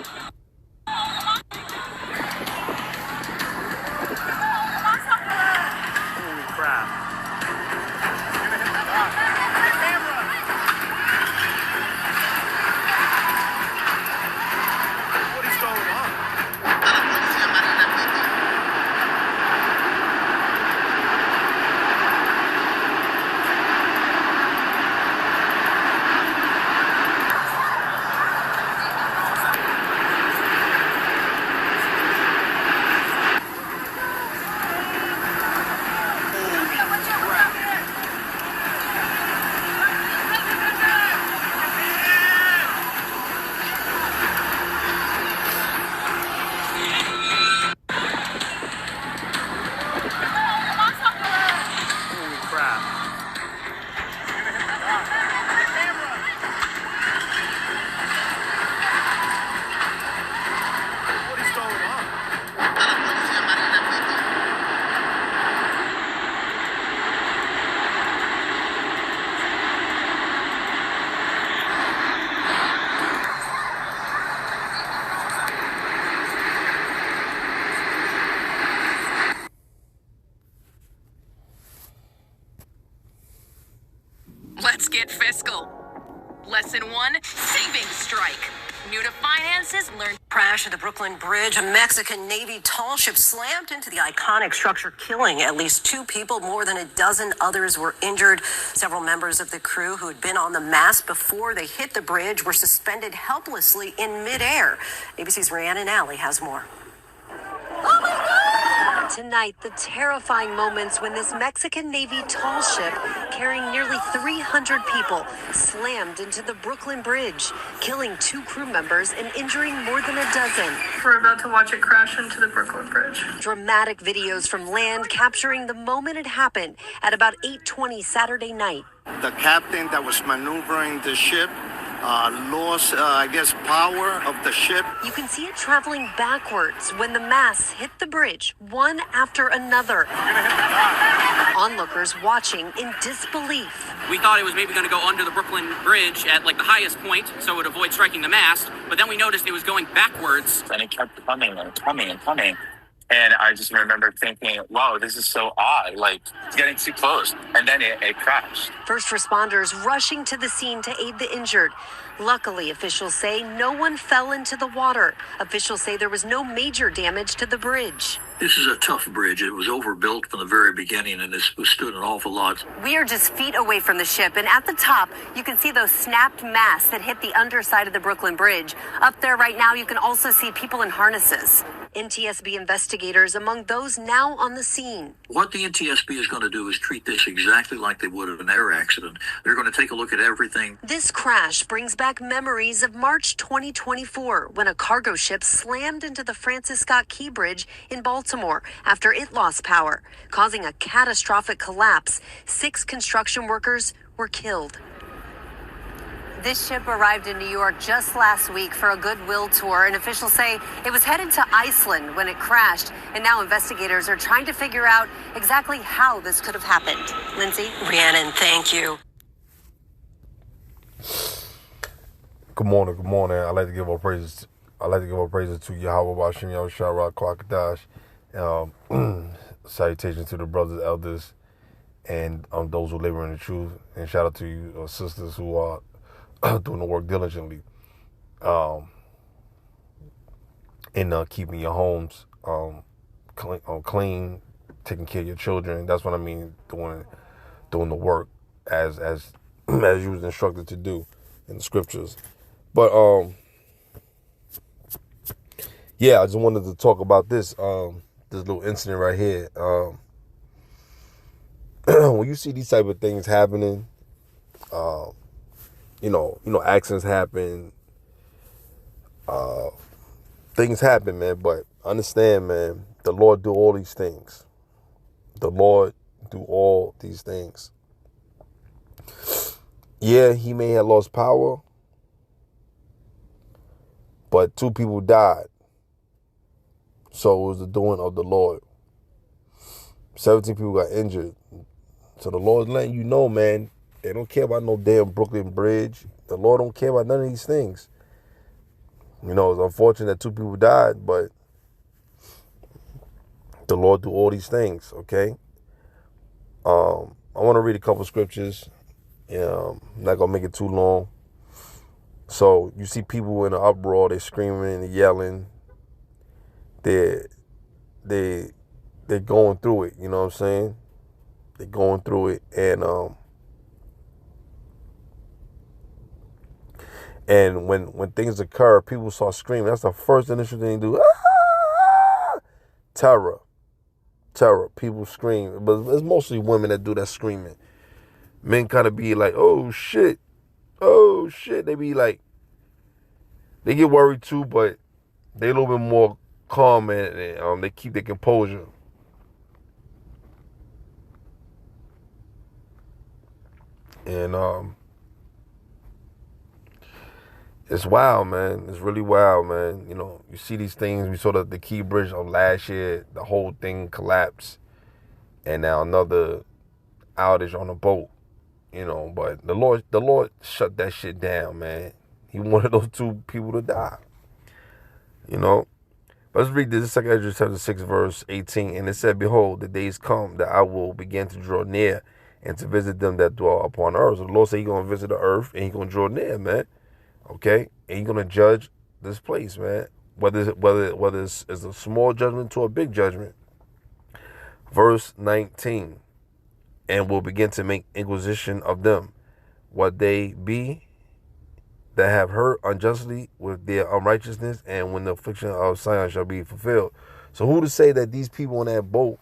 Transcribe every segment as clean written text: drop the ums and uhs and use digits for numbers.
Holy crap. What is going on? Let's get fiscal. Lesson 1, saving strike. New to finances, learn. Crash at the Brooklyn Bridge. A Mexican Navy tall ship slammed into the iconic structure, killing at least 2 people. More than a dozen others were injured. Several members of the crew who had been on the mast before they hit the bridge were suspended helplessly in midair. ABC's Rhiannon Alley has more. Oh my God! Tonight, the terrifying moments when this Mexican Navy tall ship carrying nearly 300 people slammed into the Brooklyn Bridge, killing 2 crew members and injuring more than a dozen. We're about to watch it crash into the Brooklyn Bridge. Dramatic videos from land capturing the moment it happened at about 8:20 Saturday night. The captain that was maneuvering the ship lost, power of the ship. You can see it traveling backwards when the masts hit the bridge, one after another. Onlookers watching in disbelief. We thought it was maybe going to go under the Brooklyn Bridge at the highest point, so it would avoid striking the mast, but then we noticed it was going backwards. And it kept coming and coming and coming. And I just remember thinking, wow, this is so odd, it's getting too close. And then it crashed. First responders rushing to the scene to aid the injured. Luckily, officials say no one fell into the water. Officials say there was no major damage to the bridge. This is a tough bridge. It was overbuilt from the very beginning, and it's withstood an awful lot. We are just feet away from the ship, and at the top, you can see those snapped masts that hit the underside of the Brooklyn Bridge. Up there right now, you can also see people in harnesses. NTSB investigators among those now on the scene. What the NTSB is going to do is treat this exactly like they would an air accident. They're going to take a look at everything. This crash brings back memories of March 2024, when a cargo ship slammed into the Francis Scott Key Bridge in Baltimore after it lost power, causing a catastrophic collapse. 6 construction workers were killed. This ship arrived in New York just last week for a goodwill tour, and officials say it was headed to Iceland when it crashed, and now investigators are trying to figure out exactly how this could have happened. Lindsay? Rhiannon, thank you. Good morning. I'd like to give our praises to Yahweh Bashim Yahushua Kwakadash. Salutations to the brothers, elders, and those who labor in the truth. And shout out to you sisters who are doing the work diligently in keeping your homes clean, taking care of your children. That's what I mean, doing the work as you was instructed to do in the scriptures. But I just wanted to talk about this little incident right here. When you see these type of things happening, accidents happen, things happen, man. But understand, man, the Lord do all these things. The Lord do all these things. Yeah, he may have lost power, but 2 people died. So it was the doing of the Lord. 17 people got injured. So the Lord's letting you know, man, they don't care about no damn Brooklyn Bridge. The Lord don't care about none of these things. You know, it's unfortunate that 2 people died, but the Lord do all these things, okay? I want to read a couple scriptures. I'm not going to make it too long. So you see people in an uproar, they're screaming and yelling. They're going through it, you know what I'm saying? They're going through it, and when things occur, people start screaming. That's the first initial thing they do. Ah! Terror. People scream, but it's mostly women that do that screaming. Men kind of be like, oh shit. They be like, they get worried too, but they a little bit more calm, and they keep their composure. And it's wild, man. It's really wild, man. You know, you see these things. We saw the Key Bridge of last year. The whole thing collapsed, and now another outage on the boat. You know, but the Lord shut that shit down, man. He wanted those 2 people to die. You know. Let's read this. 2 Ezra chapter 6, verse 18. And it said, behold, the days come that I will begin to draw near and to visit them that dwell upon earth. So the Lord said He's going to visit the earth and He's going to draw near, man. Okay? And He's going to judge this place, man. Whether it's a small judgment to a big judgment. Verse 19. And will begin to make inquisition of them, what they be that have hurt unjustly with their unrighteousness, and when the affliction of Zion shall be fulfilled. So who to say that these people on that boat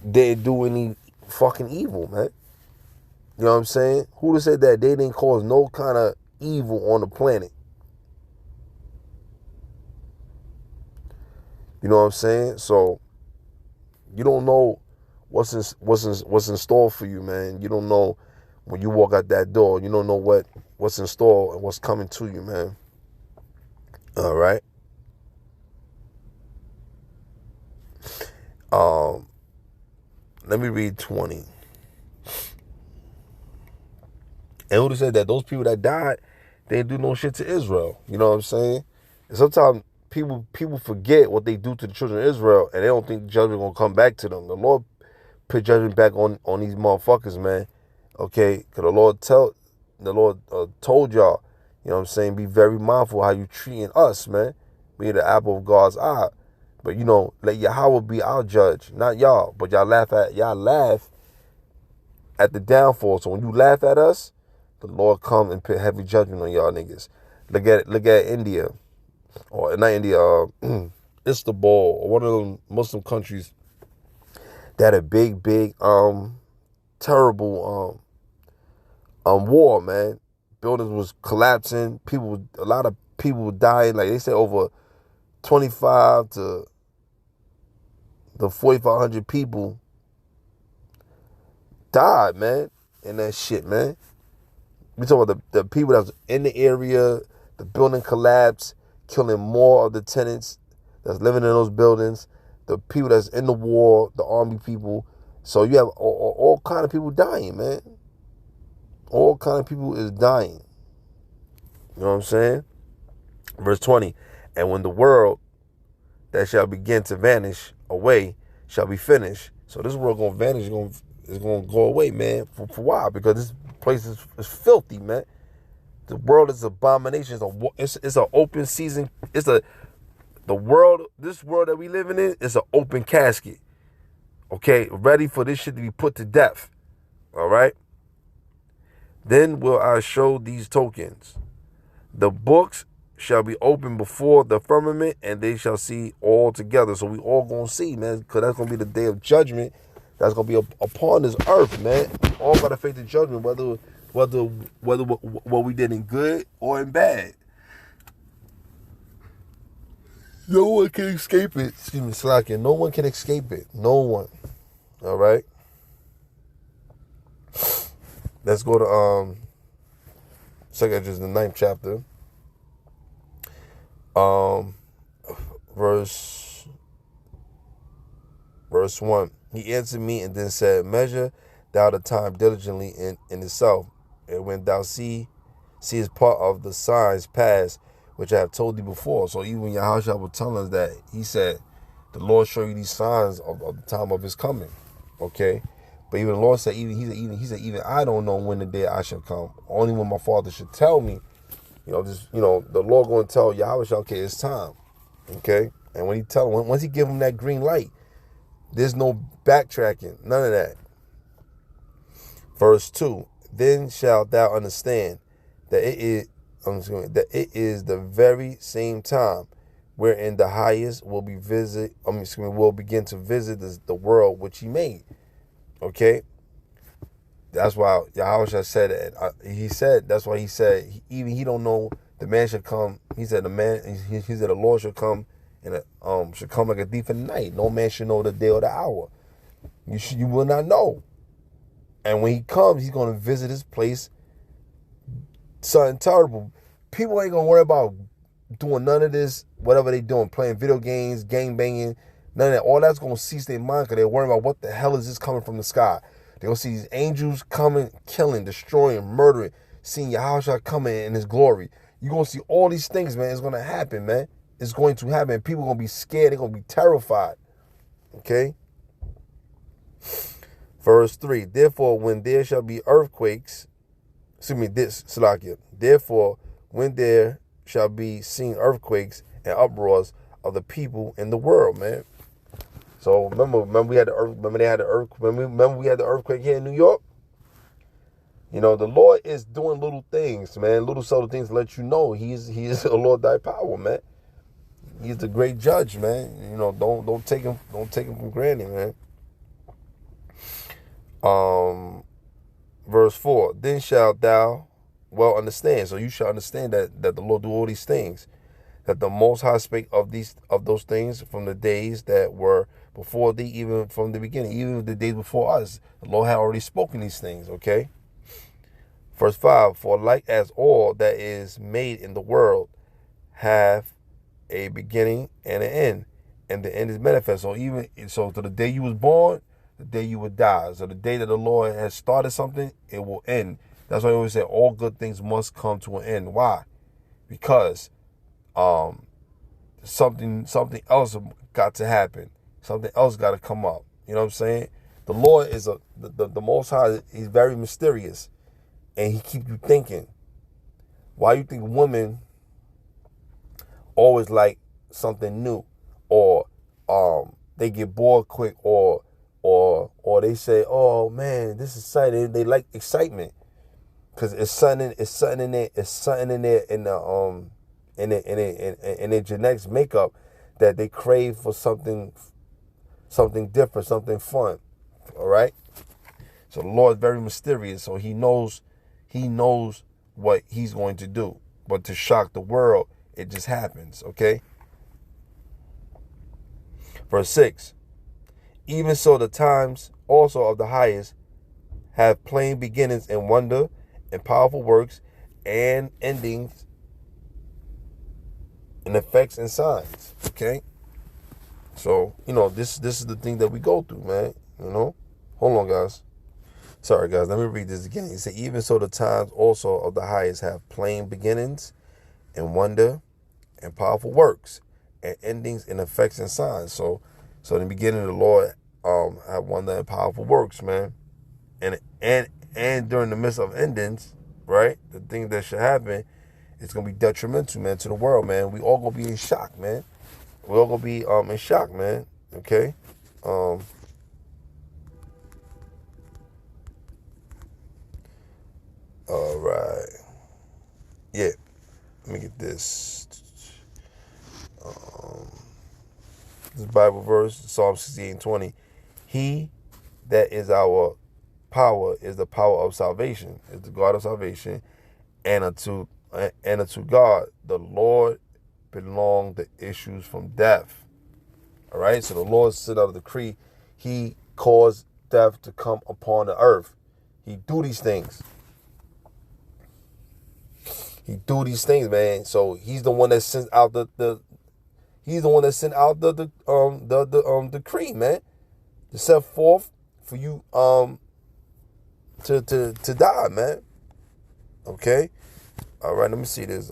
didn't do any fucking evil, man? You know what I'm saying? Who to say that they didn't cause no kind of evil on the planet? You know what I'm saying? So you don't know what's in store for you, man. You don't know when you walk out that door. You don't know what's in store and what's coming to you, man. All right. Let me read 20. And who said that those people that died, they didn't do no shit to Israel. You know what I'm saying? And sometimes people forget what they do to the children of Israel, and they don't think judgment gonna come back to them. The Lord put judgment back on these motherfuckers, man. Okay, because the Lord told y'all, you know what I'm saying, be very mindful how you treating us, man. Be the apple of God's eye. But you know, let Yahweh be our judge, not y'all. But y'all laugh at the downfall. So when you laugh at us, the Lord come and put heavy judgment on y'all niggas. Look at India, or not India, Istanbul, or one of them Muslim countries that had a big, terrible war, man. Buildings was collapsing. A lot of people were dying. Like they said, over 25 to 4,500 people died, man, in that shit, man. We talking about the people that was in the area. The building collapsed, killing more of the tenants that's living in those buildings. The people that's in the war, the army people. So you have all kind of people dying, man. All kind of people is dying. You know what I'm saying? Verse 20. And when the world that shall begin to vanish away shall be finished. So this world gonna vanish, is gonna go away, man. For why? Because this place is filthy, man. The world is abomination. It's an open season. This world that we living in is an open casket. Okay, ready for this shit to be put to death. All right. Then will I show these tokens. The books shall be opened before the firmament, and they shall see all together. So we all gonna see, man, because that's gonna be the day of judgment. That's gonna be upon this earth, man. We all gotta face the judgment, whether what we did in good or in bad. No one can escape it. Excuse me, slacking. No one can escape it. No one. All right. Let's go to 2 Ezra, the 9th chapter. Verse 1. He answered me and then said, measure thou the time diligently in itself, and when thou see See, it's part of the signs past, which I have told you before. So even Yahushua was telling us that he said, the Lord show you these signs of the time of his coming. Okay? But even the Lord said, even I don't know when the day I shall come. Only when my Father should tell me. The Lord going to tell Yahushua, okay, it's time. Okay? And when once he give him that green light, there's no backtracking. None of that. Verse 2, then shalt thou understand that it is the very same time wherein the highest will begin to visit the world which he made. Okay? That's why Yahushua said it. That's why he said, even he don't know the man should come. He said he said the Lord should come and should come like a thief in the night. No man should know the day or the hour. You will not know. And when he comes, he's going to visit his place. Something terrible. People ain't going to worry about doing none of this, whatever they doing, playing video games, gang banging, none of that. All that's going to cease their mind because they're worrying about what the hell is this coming from the sky. They're going to see these angels coming, killing, destroying, murdering, seeing Yahushua coming in his glory. You're going to see all these things, man. It's going to happen, man. It's going to happen. People are going to be scared. They're going to be terrified. Okay? Verse 3, therefore, when there shall be earthquakes, therefore, when there shall be seen earthquakes and uproars of the people in the world, man. So remember we had the earthquake here in New York. The Lord is doing little things, man, little subtle things to let you know He is a Lord thy power, man. He's the great judge, man. Don't take him for granted, man. Verse 4, then shalt thou well understand. So you shall understand that the Lord do all these things, that the Most High spake of those things from the days that were before thee, even from the beginning, even the days before us. The Lord had already spoken these things, okay? Verse 5, for like as all that is made in the world have a beginning and an end, and the end is manifest. So to the day you was born, the day you would die. So the day that the Lord has started something, it will end. That's why I always say all good things must come to an end. Why? Because something else got to happen. Something else got to come up. You know what I'm saying? The Lord is the Most High. He's very mysterious, and He keeps you thinking. Why you think women always like something new, or they get bored quick, or they say, "Oh man, this is exciting." They like excitement because it's something in there in their genetics makeup that they crave for something different, something fun. All right. So the Lord is very mysterious. So He knows what He's going to do. But to shock the world, it just happens. Okay. Verse 6. Even so, the times also of the highest have plain beginnings and wonder and powerful works and endings and effects and signs. Okay. So, this is the thing that we go through, man. Hold on, guys. Sorry, guys. Let me read this again. He said, even so, the times also of the highest have plain beginnings and wonder and powerful works and endings and effects and signs. So in the beginning, the Lord had wonder and powerful works, man. And during the midst of endings, right, the thing that should happen, it's going to be detrimental, man, to the world, man. We all going to be in shock, man. We all going to be in shock, man. Okay? All right. Yeah. Let me get this. This Bible verse, Psalm 68:20. He that is our power is the power of salvation, is the God of salvation, and unto God the Lord belong the issues from death. All right, so the Lord sent out a decree. He caused death to come upon the earth. He do these things. He do these things, man. So He's the one that sent out the decree, man, to set forth for you to die, man. Okay. All right, let me see this.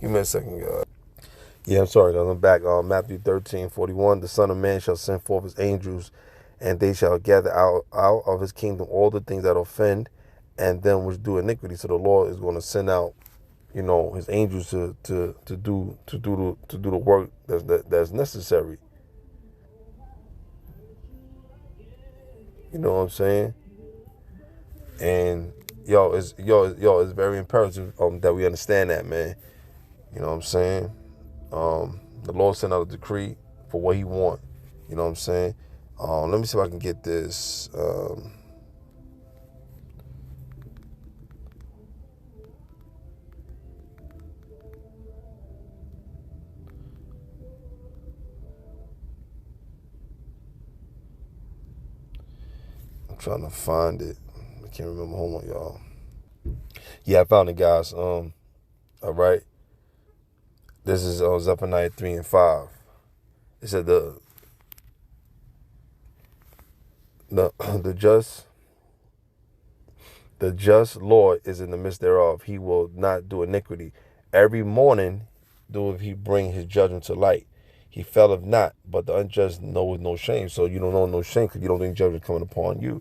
Give me a second, guys. Yeah, I'm sorry, guys. I'm back. Matthew 13:41. The Son of Man shall send forth his angels, and they shall gather out of his kingdom all the things that offend, and them which do iniquity. So the Lord is going to send out, his angels to do the work that's necessary. You know what I'm saying? And it's very imperative that we understand that, man. You know what I'm saying? The Lord sent out a decree for what he want. You know what I'm saying? Let me see if I can get this. I'm trying to find it. I can't remember. Hold on, y'all. Yeah, I found it, guys. All right. This is Zephaniah 3 and 5. It said the just Lord is in the midst thereof. He will not do iniquity. Every morning doeth he bring his judgment to light. He faileth not, but the unjust knoweth no shame. So you don't know no shame because you don't think judgment coming upon you.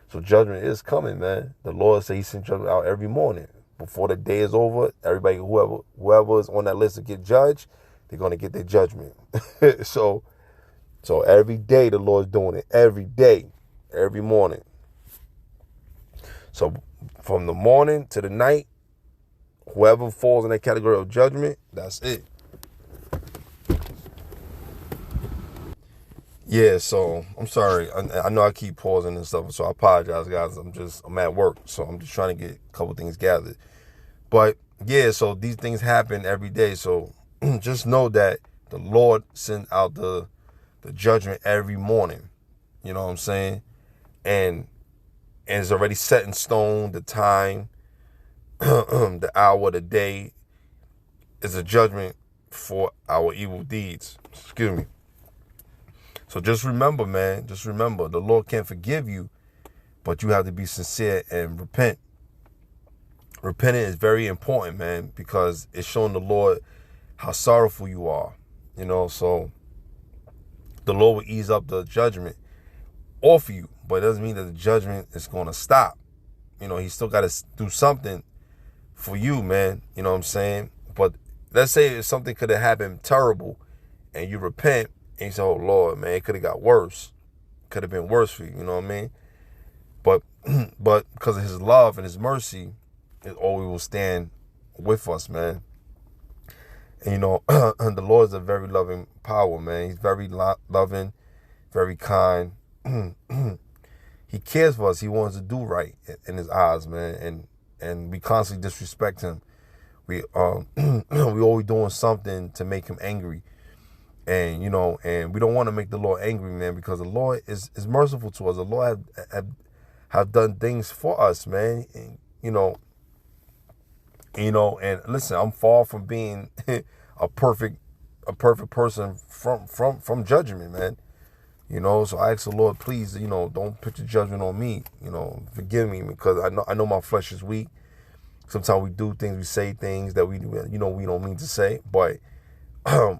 So judgment is coming, man. The Lord said he sent judgment out every morning. Before the day is over, everybody, whoever is on that list to get judged, they're going to get their judgment. So every day the Lord's doing it. Every day. Every morning. So from the morning to the night, whoever falls in that category of judgment, that's it. Yeah, so I'm sorry. I know I keep pausing and stuff, so I apologize, guys. I'm at work, so I'm just trying to get a couple things gathered. But yeah, so these things happen every day. So just know that the Lord sends out the judgment every morning. You know what I'm saying? And it's already set in stone, the time, the hour, the day is a judgment for our evil deeds. Excuse me. So just remember, man, the Lord can forgive you, but you have to be sincere and repent. Repenting is very important, man, because it's showing the Lord how sorrowful you are, so the Lord will ease up the judgment off you, but it doesn't mean that the judgment is going to stop. He still got to do something for you, man, you know what I'm saying? But let's say if something could have happened terrible and you repent, and you say, oh, Lord, man, it could have got worse. Could have been worse for you, you know what I mean? But because of his love and his mercy, it always will stand with us, man. And, the Lord is a very loving power, man. He's very loving, very kind. He cares for us. He wants to do right in his eyes, man. And we constantly disrespect him. We always doing something to make him angry. And, and we don't want to make the Lord angry, man, because the Lord is merciful to us. The Lord have done things for us, man. And, and listen, I'm far from being a perfect person from judgment, man. So I ask the Lord, please, don't put your judgment on me. Forgive me, because I know my flesh is weak. Sometimes we do things, we say things that we don't mean to say, but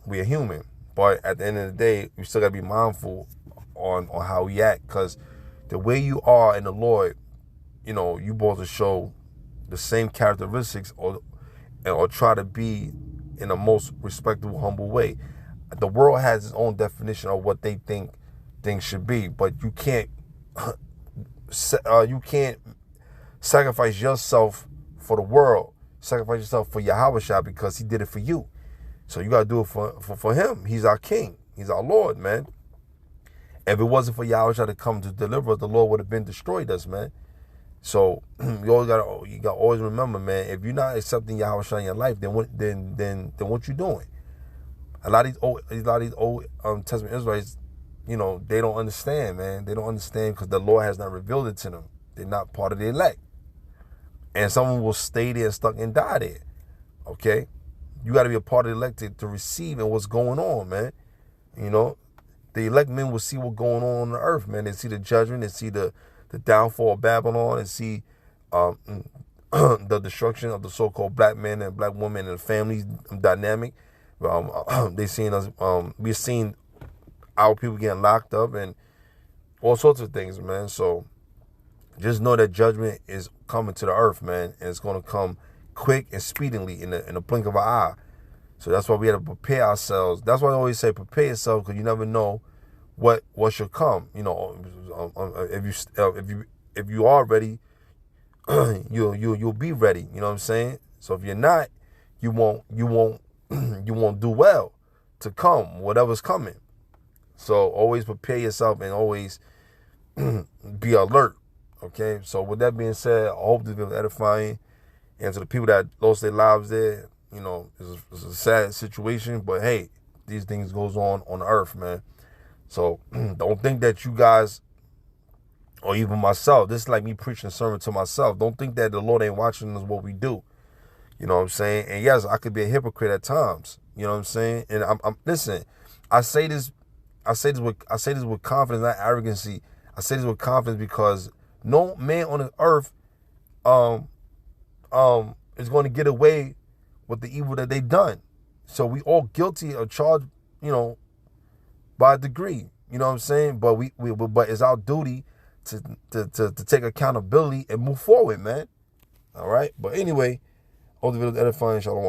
we are human. But at the end of the day, we still got to be mindful on how we act, because the way you are in the Lord, you both to show the same characteristics or try to be in the most respectable, humble way. The world has its own definition of what they think things should be, but you can't sacrifice yourself for the world. Sacrifice yourself for Yahweh because he did it for you. So you got to do it for him. He's our king. He's our Lord, man. If it wasn't for Yahweh to come to deliver us, the Lord would have been destroyed us, man. So you got always remember, man, if you're not accepting Yahweh in your life, then what you doing? A lot of these old Testament Israelites, they don't understand, man. They don't understand because the Lord has not revealed it to them. They're not part of the elect. And someone will stay there stuck and die there. Okay? You got to be a part of the elect to receive and what's going on, man. You know, the elect men will see what's going on the earth, man. They see the judgment, they see the downfall of Babylon, and see the destruction of the so-called black men and black women and the family dynamic. They seen us. We're seeing our people getting locked up and all sorts of things, man. So just know that judgment is coming to the earth, man, and it's going to come quick and speedily in the blink of an eye. So that's why we have to prepare ourselves. That's why I always say prepare yourself, because you never know what should come. You know, if you are ready, you'll be ready. You know what I'm saying? So if you're not, you won't do well to come whatever's coming. So always prepare yourself and always be alert. Okay. So with that being said, I hope this was edifying, and to the people that lost their lives there, you know, it's a sad situation, but hey, these things goes on the earth, man. So don't think that you guys, or even myself, this is like me preaching a sermon to myself. Don't think that the Lord ain't watching us what we do. You know what I'm saying? And yes, I could be a hypocrite at times. You know what I'm saying? And I'm listen. I say this with confidence, not arrogancy. I say this with confidence because no man on the earth is going to get away with the evil that they done. So we all guilty or charged, you know, by degree. You know what I'm saying? But but it's our duty to take accountability and move forward, man. All right. But anyway, all the videos edifying. Shalom.